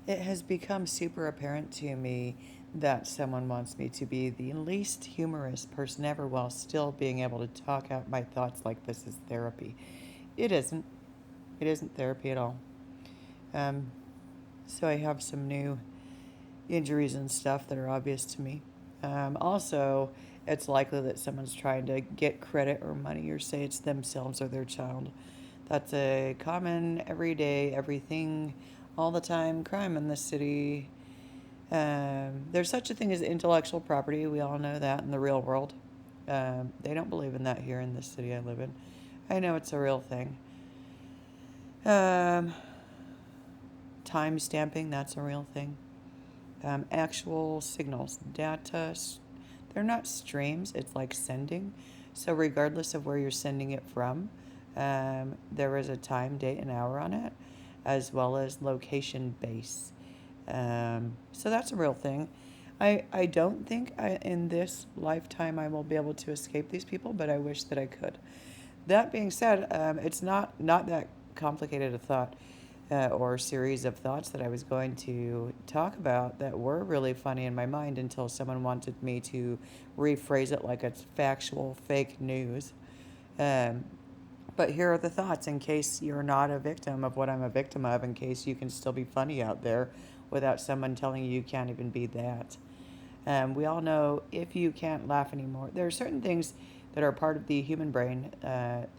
It has become super apparent to me that someone wants me to be the least humorous person ever while still being able to talk out my thoughts like this is therapy. It isn't. It isn't therapy at all. Um, so I have some new injuries and stuff that are obvious to me. Also, it's likely that someone's trying to get credit or money or say it's themselves or their child. That's a common, everyday, everything, all the time crime in this city. There's such a thing as intellectual property. We all know that in the real world. They don't believe in that here in the city I live in. I know it's a real thing. Um, Time stamping, that's a real thing. Actual signals, data, they're not streams, it's like sending. So, regardless of where you're sending it from, there is a time, date, and hour on it, as well as location base. So, that's a real thing. I don't think in this lifetime I will be able to escape these people, but I wish that I could. That being said, it's not that complicated a thought or series of thoughts that I was going to talk about that were really funny in my mind until someone wanted me to rephrase it like it's factual fake news. Um, but here are the thoughts in case you're not a victim of what I'm a victim of, in case you can still be funny out there without someone telling you can't even be that. We all know if you can't laugh anymore, there are certain things that are part of the human brain.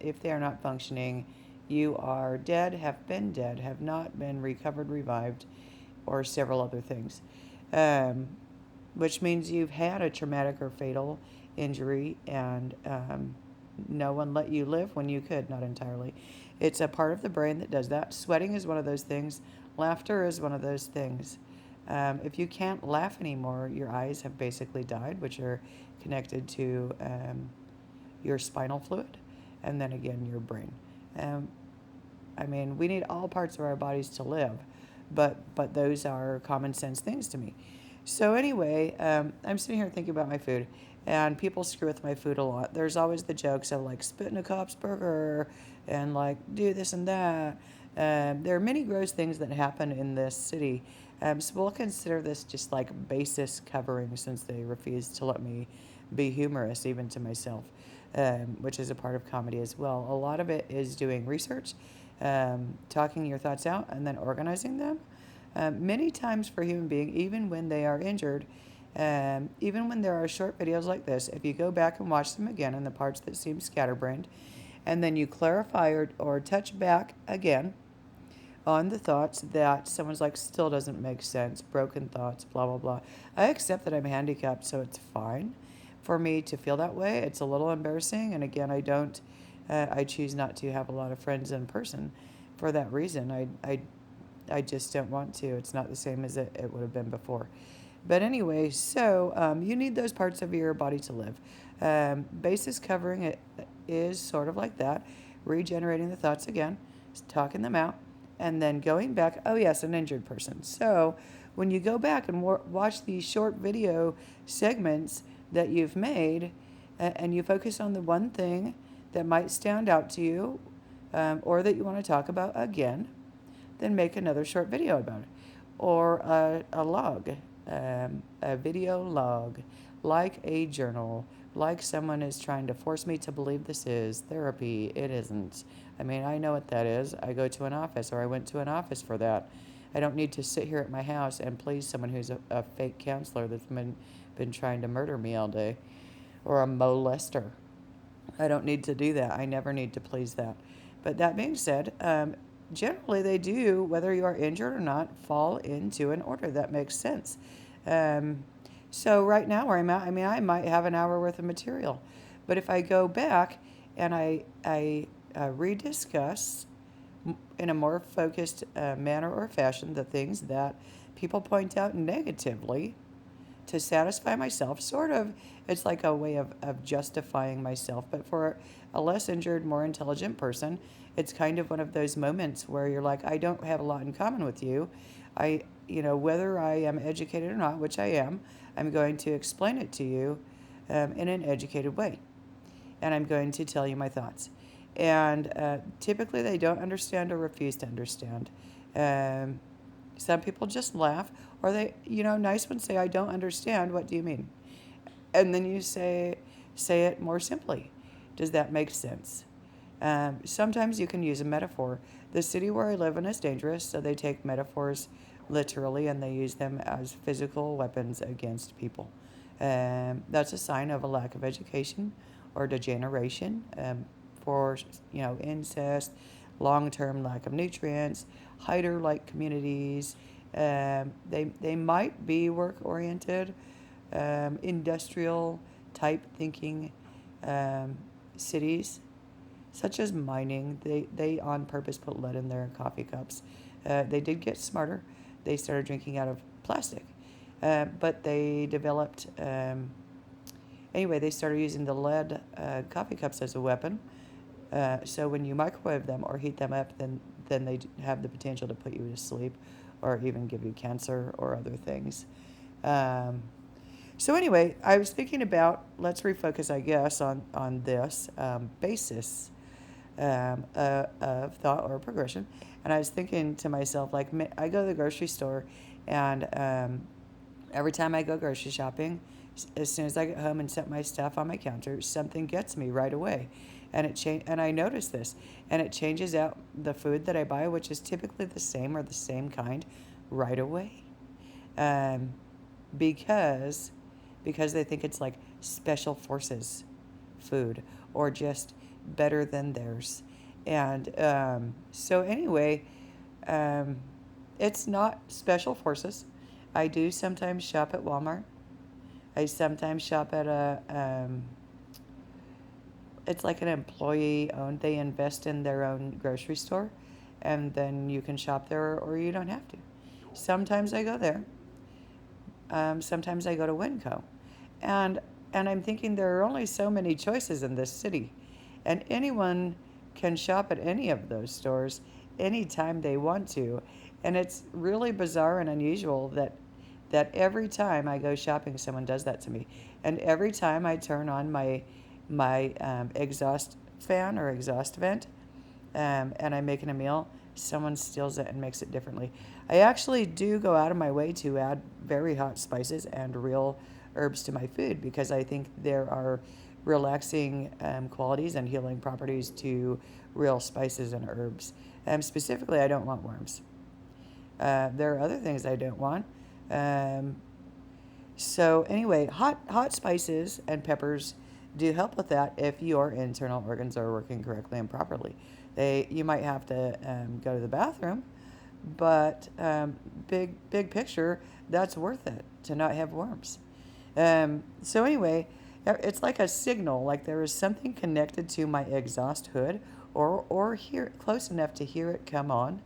If they are not functioning, you are dead, have not been recovered, revived, or several other things. Um, which means you've had a traumatic or fatal injury and no one let you live when you could, not entirely. It's a part of the brain that does that. Sweating is one of those things, laughter is one of those things. If you can't laugh anymore, your eyes have basically died, which are connected to your spinal fluid, and then again, your brain. Um, I mean, we need all parts of our bodies to live, but those are common sense things to me. So anyway, I'm sitting here thinking about my food, and people screw with my food a lot. There's always the jokes of like spit in a cop's burger, and like do this and that. There are many gross things that happen in this city, so we'll consider this just like basis covering since they refuse to let me be humorous even to myself, which is a part of comedy as well. A lot of it is doing research, talking your thoughts out, and then organizing them. Many times for a human being, even when they are injured, even when there are short videos like this, if you go back and watch them again in the parts that seem scatterbrained, and then you clarify or touch back again on the thoughts that someone's like still doesn't make sense, broken thoughts, blah, blah, blah. I accept that I'm handicapped, so it's fine for me to feel that way. It's a little embarrassing, and again, I choose not to have a lot of friends in person for that reason. I just don't want to. It's not the same as it would have been before. But anyway, so you need those parts of your body to live. Basis covering it is sort of like that, regenerating the thoughts again, talking them out, and then going back. Oh, yes, an injured person. So when you go back and watch these short video segments that you've made, and you focus on the one thing that might stand out to you or that you want to talk about again, then make another short video about it. Or a log, a video log, like a journal, like someone is trying to force me to believe this is therapy. It isn't. I mean, I know what that is. I go to an office, or I went to an office for that. I don't need to sit here at my house and please someone who's a fake counselor that's been trying to murder me all day, or a molester. I don't need to do that. I never need to please that. But that being said, generally they do, whether you are injured or not, fall into an order that makes sense. Um, so right now where I'm at, I mean, I might have an hour worth of material, but if I go back and I rediscuss in a more focused manner or fashion the things that people point out negatively, to satisfy myself, sort of. It's like a way of justifying myself. But for a less injured, more intelligent person, it's kind of one of those moments where you're like, I don't have a lot in common with you. Whether I am educated or not, which I am, I'm going to explain it to you in an educated way. And I'm going to tell you my thoughts. And typically they don't understand or refuse to understand. Um, Some people just laugh, or nice ones say, "I don't understand. What do you mean?" And then you say it more simply. Does that make sense? Sometimes you can use a metaphor. The city where I live in is dangerous, so they take metaphors literally and they use them as physical weapons against people. That's a sign of a lack of education or degeneration, for incest, long-term lack of nutrients, hider-like communities. They might be work-oriented, industrial type thinking cities, such as mining. They on purpose put lead in their coffee cups. They did get smarter. They started drinking out of plastic. But they developed, anyway, they started using the lead coffee cups as a weapon. So when you microwave them or heat them up, then they have the potential to put you to sleep or even give you cancer or other things. So anyway, I was thinking about, let's refocus, I guess, on this basis of thought or progression. And I was thinking to myself, like, I go to the grocery store, and every time I go grocery shopping, as soon as I get home and set my stuff on my counter, something gets me right away. And I notice this, and it changes out the food that I buy, which is typically the same or the same kind, right away. Um, because they think it's like special forces food or just better than theirs. And so anyway, um, it's not special forces. I do sometimes shop at Walmart. I sometimes shop at it's like an employee owned, they invest in their own grocery store, and then you can shop there or you don't have to. Sometimes I go there. Sometimes I go to Winco. And I'm thinking there are only so many choices in this city. And anyone can shop at any of those stores anytime they want to. And it's really bizarre and unusual that every time I go shopping, someone does that to me. And every time I turn on my exhaust fan or exhaust vent, and I'm making a meal, someone steals it and makes it differently. I actually do go out of my way to add very hot spices and real herbs to my food because I think there are relaxing qualities and healing properties to real spices and herbs. Specifically, I don't want worms. There are other things I don't want. Um, so anyway, hot spices and peppers do help with that if your internal organs are working correctly and properly. You might have to go to the bathroom, but big picture, that's worth it to not have worms. So anyway, it's like a signal, like there is something connected to my exhaust hood, or hear close enough to hear it come on,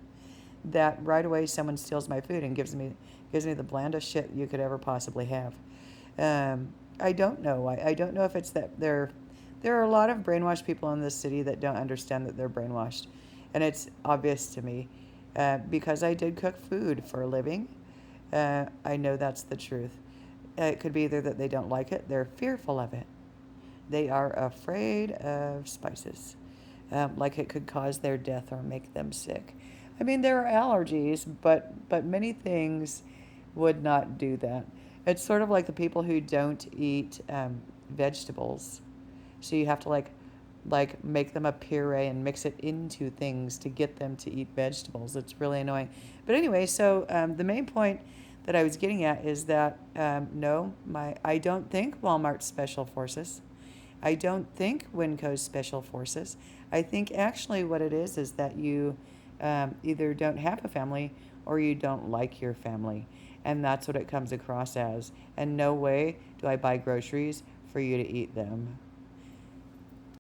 that right away someone steals my food and gives me the blandest shit you could ever possibly have. I don't know. I don't know if it's that there are a lot of brainwashed people in this city that don't understand that they're brainwashed, and it's obvious to me because I did cook food for a living. I know that's the truth. It could be either that they don't like it, they're fearful of it. They are afraid of spices, like it could cause their death or make them sick. I mean, there are allergies, but many things would not do that. It's sort of like the people who don't eat vegetables. So you have to like make them a puree and mix it into things to get them to eat vegetables. It's really annoying. But anyway, so the main point that I was getting at is that no, I don't think Walmart's special forces. I don't think Winco's special forces. I think actually what it is that you either don't have a family or you don't like your family. And that's what it comes across as. And no way do I buy groceries for you to eat them.